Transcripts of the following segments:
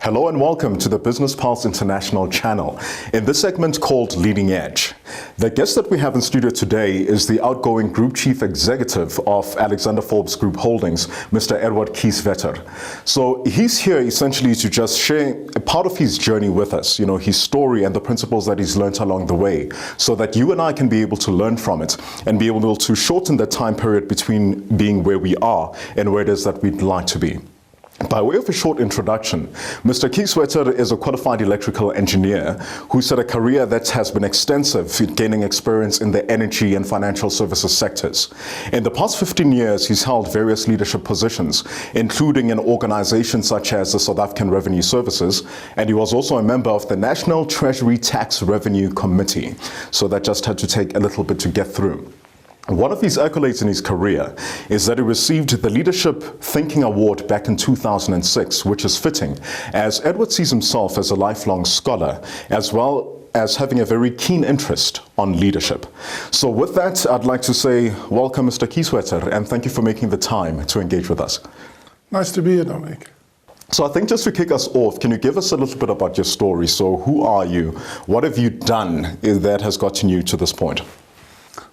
Hello and welcome to the Business Pulse International channel. In this segment called Leading Edge, the guest that we have in studio today is the outgoing Group Chief Executive of Alexander Forbes Group Holdings, Mr. Edward Kieswetter. So he's here essentially to just share a part of his journey with us, his story and the principles that he's learned along the way, so that you and I can be able to learn from it and be able to shorten the time period between being where we are and where it is that we'd like to be. By way of a short introduction, Mr. Kieswetter is a qualified electrical engineer who's had a career that has been extensive, gaining experience in the energy and financial services sectors. In the past 15 years, he's held various leadership positions, including in organizations such as the South African Revenue Services, and he was also a member of the National Treasury Tax Revenue Committee. So that just had to take a little bit to get through. One of his accolades in his career is that he received the Leadership Thinking Award back in 2006, which is fitting, as Edward sees himself as a lifelong scholar, as well as having a very keen interest on leadership. So with that, I'd like to say welcome, Mr. Kieswetter, and thank you for making the time to engage with us. Nice to be here, Dominic. So I think just to kick us off, can you give us a little bit about your story? So who are you? What have you done that has gotten you to this point?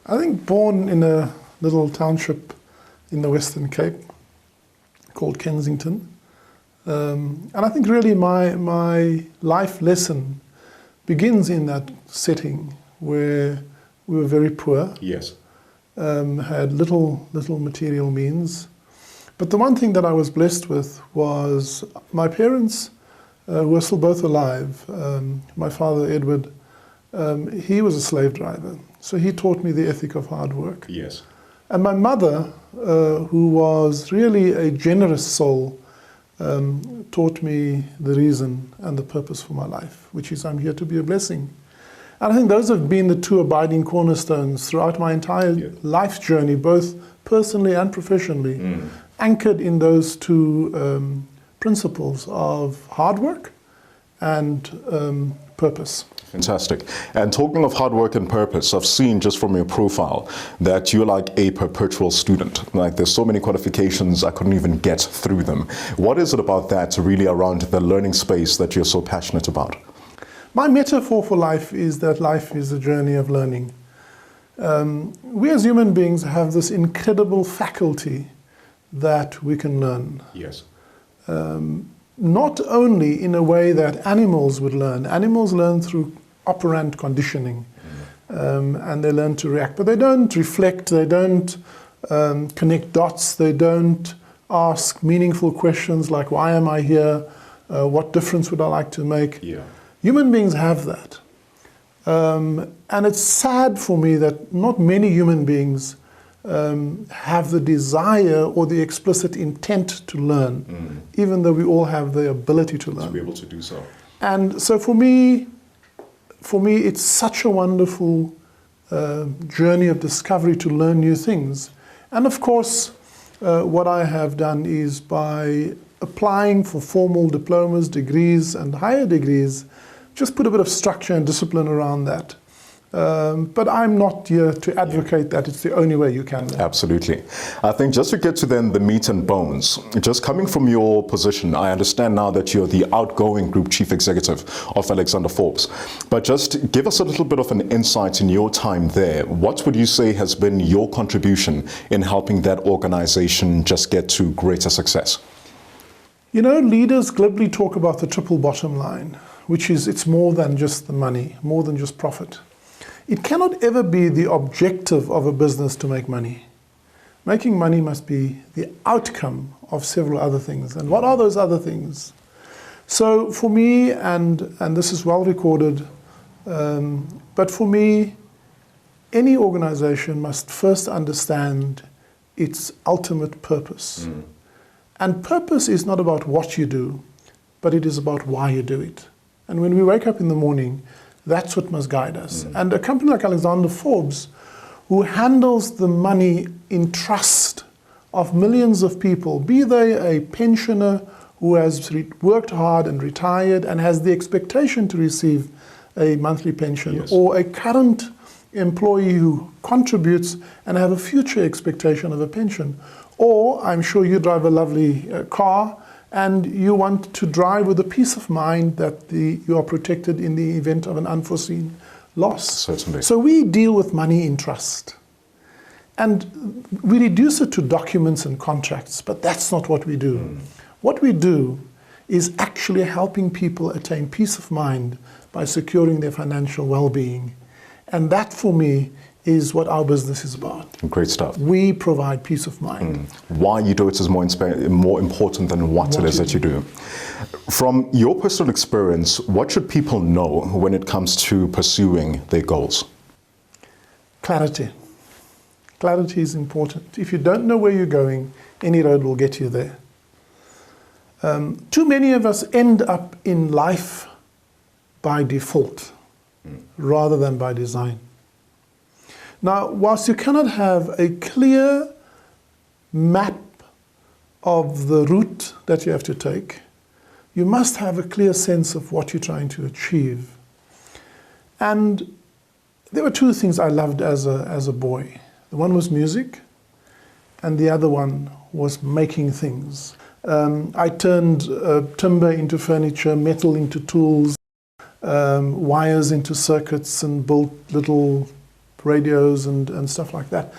I think born in a little township in the Western Cape called Kensington. And I think really my life lesson begins in that setting where we were very poor. Yes. Had little material means. But the one thing that I was blessed with was my parents were still both alive. My father, Edward, he was a slave driver. So he taught me the ethic of hard work. Yes. And my mother, who was really a generous soul, taught me the reason and the purpose for my life, which is I'm here to be a blessing. And I think those have been the two abiding cornerstones throughout my entire life journey, both personally and professionally, anchored in those two principles of hard work and purpose. Fantastic. And talking of hard work and purpose, I've seen just from your profile that you're like a perpetual student. Like there's so many qualifications, I couldn't even get through them. What is it about that really around the learning space that you're so passionate about? My metaphor for life is that life is a journey of learning. We as human beings have this incredible faculty that we can learn. Yes. Not only in a way that animals would learn. Animals learn through operant conditioning, and they learn to react. But they don't reflect, they don't connect dots, they don't ask meaningful questions like, why am I here? What difference would I like to make? Yeah. Human beings have that. And it's sad for me that not many human beings have the desire or the explicit intent to learn, even though we all have the ability to learn. To be able to do so. And so for me, it's such a wonderful journey of discovery to learn new things. And of course, what I have done is by applying for formal diplomas, degrees, and higher degrees, just put a bit of structure and discipline around that. But I'm not here to advocate that it's the only way you can learn. Absolutely. I think just to get to then the meat and bones, just coming from your position, I understand now that you're the outgoing Group Chief Executive of Alexander Forbes. But just give us a little bit of an insight in your time there. What would you say has been your contribution in helping that organization just get to greater success? Leaders glibly talk about the triple bottom line, which is it's more than just the money, more than just profit. It cannot ever be the objective of a business to make money. Making money must be the outcome of several other things. And what are those other things? So for me, and this is well recorded, but for me, any organization must first understand its ultimate purpose. And purpose is not about what you do, but it is about why you do it. And when we wake up in the morning, that's what must guide us. And a company like Alexander Forbes, who handles the money in trust of millions of people, be they a pensioner who has worked hard and retired and has the expectation to receive a monthly pension, or a current employee who contributes and have a future expectation of a pension, or I'm sure you drive a lovely car and you want to drive with a peace of mind that you are protected in the event of an unforeseen loss. Certainly. So we deal with money in trust. And we reduce it to documents and contracts, but that's not what we do. What we do is actually helping people attain peace of mind by securing their financial well-being. And that, for me, is what our business is about. Great stuff. We provide peace of mind. Why you do it is more important than what it is that you do. From your personal experience, what should people know when it comes to pursuing their goals? Clarity. Clarity is important. If you don't know where you're going, any road will get you there. Too many of us end up in life by default rather than by design. Now, whilst you cannot have a clear map of the route that you have to take, you must have a clear sense of what you're trying to achieve. And there were two things I loved as a boy. The one was music, and the other one was making things. I turned timber into furniture, metal into tools, wires into circuits, and built little radios and stuff like that.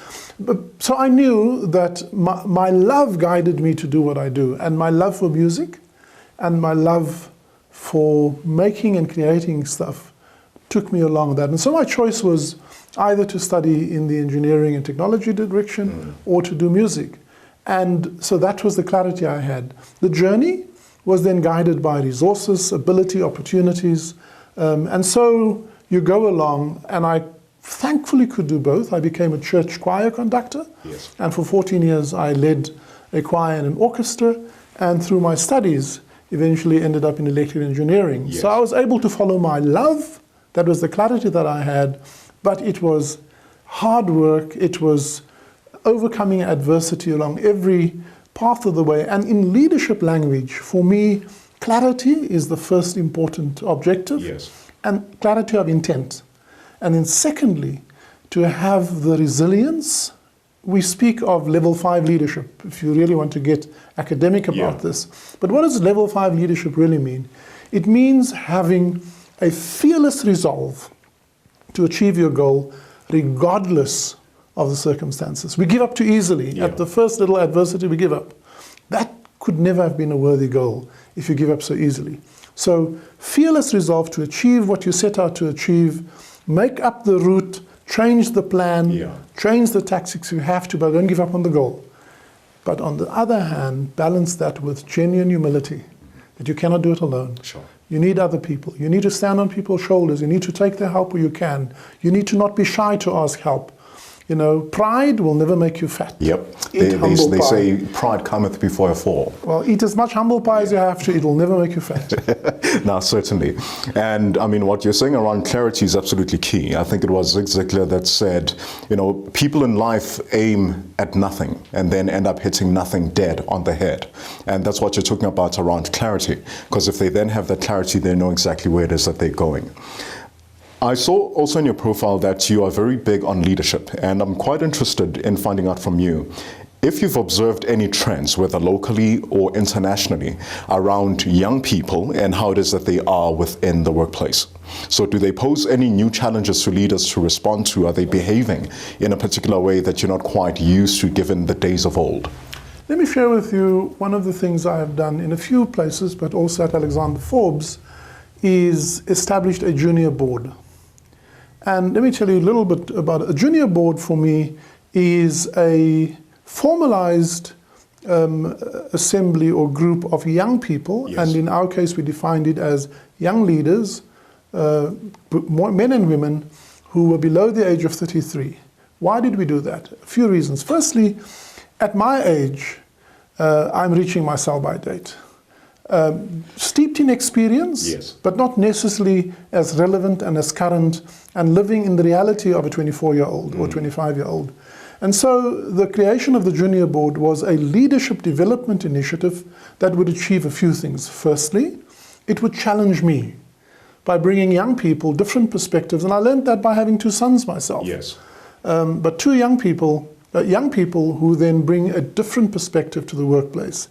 So I knew that my love guided me to do what I do, and my love for music and my love for making and creating stuff took me along that. And so my choice was either to study in the engineering and technology direction or to do music. And so that was the clarity I had. The journey was then guided by resources, ability, opportunities. And so you go along, and I thankfully could do both. I became a church choir conductor. Yes. And for 14 years I led a choir and an orchestra. And through my studies, eventually ended up in electrical engineering. Yes. So I was able to follow my love. That was the clarity that I had. But it was hard work. It was overcoming adversity along every path of the way. And in leadership language, for me, clarity is the first important objective. Yes. And clarity of intent. And then secondly, to have the resilience. We speak of level 5 leadership, if you really want to get academic about this. But what does level 5 leadership really mean? It means having a fearless resolve to achieve your goal regardless of the circumstances. We give up too easily. At the first little adversity, we give up. That could never have been a worthy goal if you give up so easily. So fearless resolve to achieve what you set out to achieve, make up the route, change the plan, change the tactics you have to, but don't give up on the goal. But on the other hand, balance that with genuine humility, that you cannot do it alone. Sure. You need other people. You need to stand on people's shoulders. You need to take their help where you can. You need to not be shy to ask help. You know, pride will never make you fat. Yep. They say pride cometh before a fall. Well, eat as much humble pie as you have to. It will never make you fat. No, certainly. And I mean, what you're saying around clarity is absolutely key. I think it was Zig Ziglar that said, you know, people in life aim at nothing and then end up hitting nothing dead on the head. And that's what you're talking about around clarity. Because if they then have that clarity, they know exactly where it is that they're going. I saw also in your profile that you are very big on leadership, and I'm quite interested in finding out from you if you've observed any trends, whether locally or internationally, around young people and how it is that they are within the workplace. So do they pose any new challenges to leaders to respond to? Are they behaving in a particular way that you're not quite used to given the days of old? Let me share with you one of the things I have done in a few places, but also at Alexander Forbes, is established a junior board. And let me tell you a little bit about it. A junior board for me is a formalized assembly or group of young people, and in our case we defined it as young leaders, men and women who were below the age of 33. Why did we do that? A few reasons. Firstly, at my age, I'm reaching my sell-by date. Steeped in experience, but not necessarily as relevant and as current, and living in the reality of a 24-year-old or 25-year-old. And so the creation of the junior board was a leadership development initiative that would achieve a few things. Firstly, it would challenge me by bringing young people different perspectives, and I learned that by having 2 sons myself. But 2 young people who then bring a different perspective to the workplace.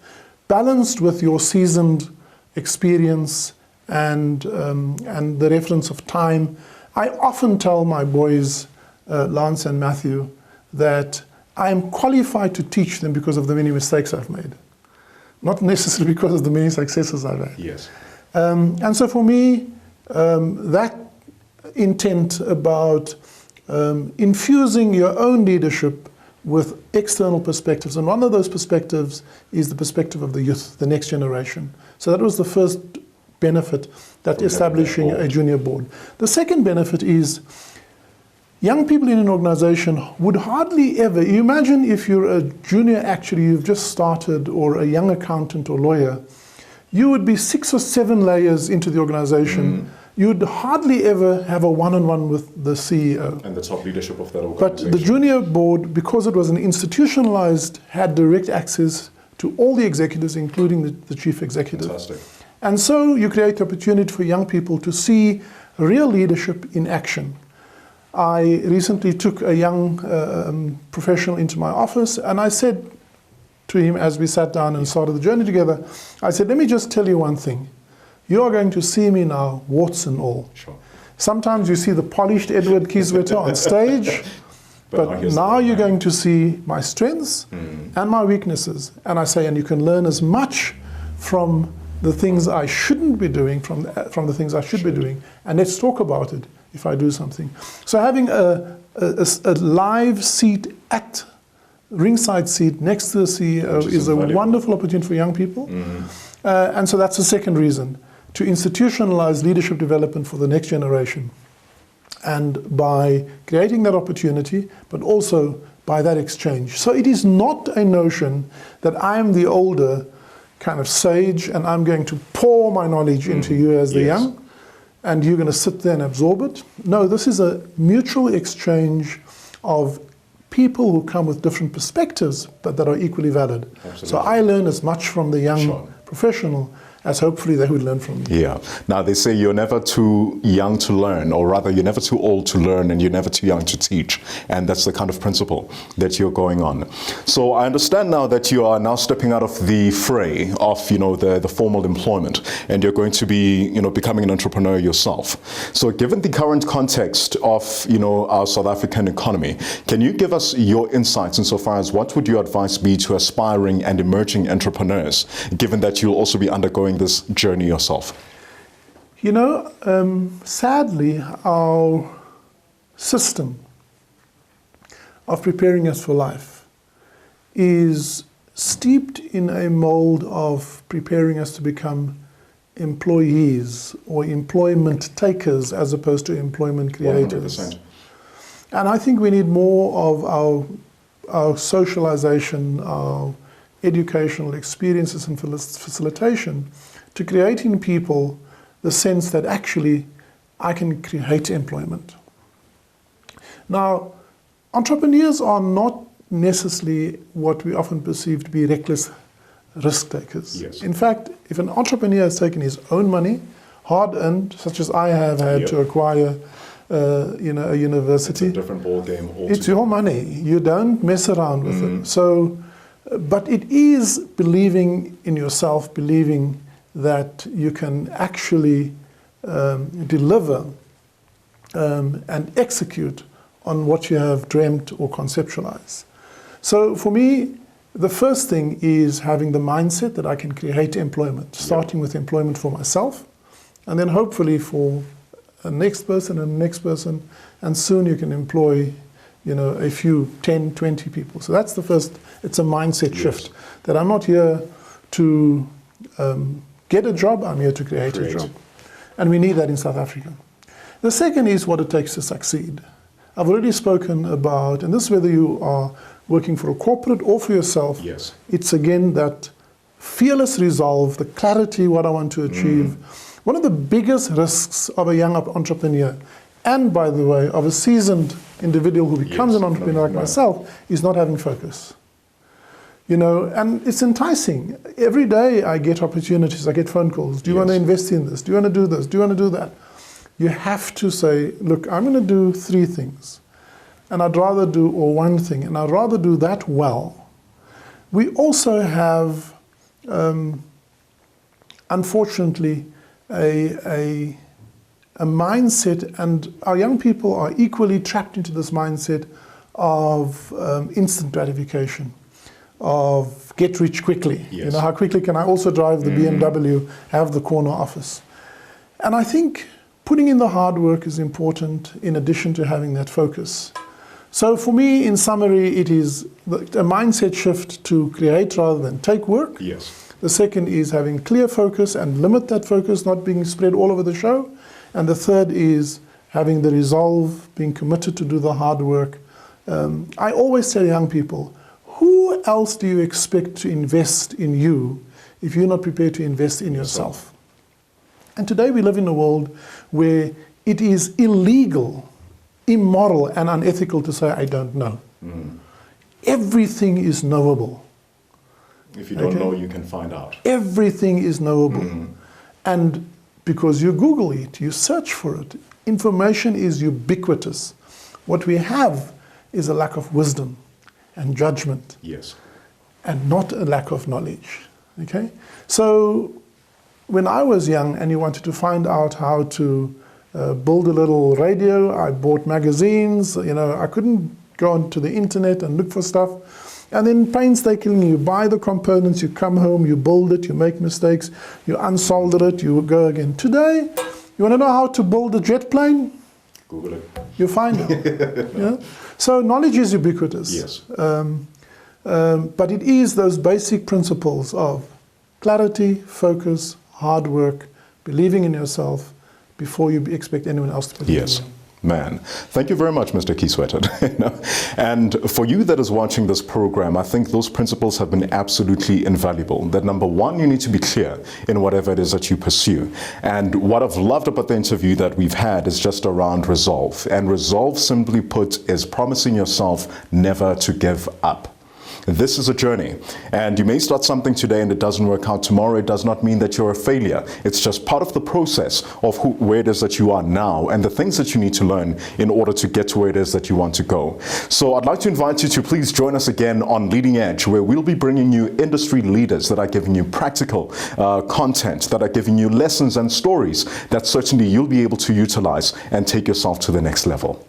balanced with your seasoned experience and the reference of time. I often tell my boys, Lance and Matthew, that I am qualified to teach them because of the many mistakes I've made, not necessarily because of the many successes I've had. Yes. And so for me, that intent about infusing your own leadership with external perspectives, and one of those perspectives is the perspective of the youth, the next generation. So that was the first benefit that establishing a junior board. The second benefit is young people in an organization would hardly ever, you imagine if you're a junior actuary, you've just started, or a young accountant or lawyer, you would be 6 or 7 layers into the organization. You'd hardly ever have a one-on-one with the CEO. And the top leadership of that organization. But the junior board, because it was an institutionalized, had direct access to all the executives, including the chief executive. Fantastic. And so you create the opportunity for young people to see real leadership in action. I recently took a young professional into my office, and I said to him as we sat down and started the journey together, I said, let me just tell you one thing. You are going to see me now, warts and all. Sure. Sometimes you see the polished Edward Kieswetter on stage, but now you're going to see my strengths and my weaknesses. And I say, and you can learn as much from the things I shouldn't be doing, from the things I should be doing, and let's talk about it if I do something. So having a live seat at ringside seat next to the CEO is a wonderful opportunity for young people. And so that's the second reason, to institutionalize leadership development for the next generation. And by creating that opportunity, but also by that exchange. So it is not a notion that I'm the older kind of sage and I'm going to pour my knowledge into you as the young, and you're going to sit there and absorb it. No, this is a mutual exchange of people who come with different perspectives, but that are equally valid. Absolutely. So I learn as much from the young professional as hopefully they would learn from me. Yeah. Now they say you're never too young to learn, or rather you're never too old to learn and you're never too young to teach. And that's the kind of principle that you're going on. So I understand now that you are now stepping out of the fray of, the formal employment, and you're going to be, becoming an entrepreneur yourself. So given the current context of, our South African economy, can you give us your insights insofar as what would your advice be to aspiring and emerging entrepreneurs, given that you'll also be undergoing this journey yourself? Sadly, our system of preparing us for life is steeped in a mold of preparing us to become employees or employment takers as opposed to employment creators. 100%. And I think we need more of our socialization, our educational experiences and facilitation to create in people the sense that actually I can create employment. Now, entrepreneurs are not necessarily what we often perceive to be reckless risk takers. Yes. In fact, if an entrepreneur has taken his own money, hard earned, such as I have had to acquire a university. It's a different ball game altogether. It's your money. You don't mess around with it. So, but it is believing in yourself, believing that you can actually deliver and execute on what you have dreamt or conceptualized. So for me, the first thing is having the mindset that I can create employment, starting with employment for myself, and then hopefully for a next person and the next person, and soon you can employ a few, 10, 20 people. So that's the first, it's a mindset shift, that I'm not here to get a job, I'm here to create a job. And we need that in South Africa. The second is what it takes to succeed. I've already spoken about, and this is whether you are working for a corporate or for yourself, it's again that fearless resolve, the clarity, what I want to achieve. One of the biggest risks of a young entrepreneur, and by the way, of a seasoned individual who becomes an entrepreneur like myself, is not having focus. And it's enticing. Every day I get opportunities, I get phone calls. Do you want to invest in this? Do you want to do this? Do you want to do that? You have to say, look, I'm going to do 3 things. And I'd rather do, or 1 thing, and I'd rather do that well. We also have unfortunately, a mindset, and our young people are equally trapped into this mindset of instant gratification, of get rich quickly. Yes. You know, how quickly can I also drive the BMW, have the corner office? And I think putting in the hard work is important in addition to having that focus. So for me, in summary, it is a mindset shift to create rather than take work. Yes. The second is having clear focus and limit that focus, not being spread all over the show. And the third is having the resolve, being committed to do the hard work. I always tell young people, who else do you expect to invest in you if you're not prepared to invest in yourself? And today we live in a world where it is illegal, immoral, and unethical to say, I don't know. Everything is knowable. If you don't know, you can find out. Everything is knowable. And because you Google it, you search for it, information is ubiquitous. What we have is a lack of wisdom and judgment. Yes. And not a lack of knowledge. Okay? So when I was young and you wanted to find out how to build a little radio, I bought magazines. You know, I couldn't go onto the internet and look for stuff. And then painstakingly you buy the components, you come home, you build it, you make mistakes, you unsolder it, you go again. Today, you want to know how to build a jet plane? Google it. You find it. Yeah? So knowledge is ubiquitous. Yes. But it is those basic principles of clarity, focus, hard work, believing in yourself before you expect anyone else to believe in you. Man, thank you very much, Mr. Kieswetter. And for you that is watching this program, I think those principles have been absolutely invaluable. That number one, you need to be clear in whatever it is that you pursue. And what I've loved about the interview that we've had is just around resolve. And resolve, simply put, is promising yourself never to give up. This is a journey, and you may start something today and it doesn't work out tomorrow. It does not mean that you're a failure. It's just part of the process of where it is that you are now and the things that you need to learn in order to get to where it is that you want to go. So I'd like to invite you to please join us again on Leading Edge, where we'll be bringing you industry leaders that are giving you practical content, that are giving you lessons and stories that certainly you'll be able to utilize and take yourself to the next level.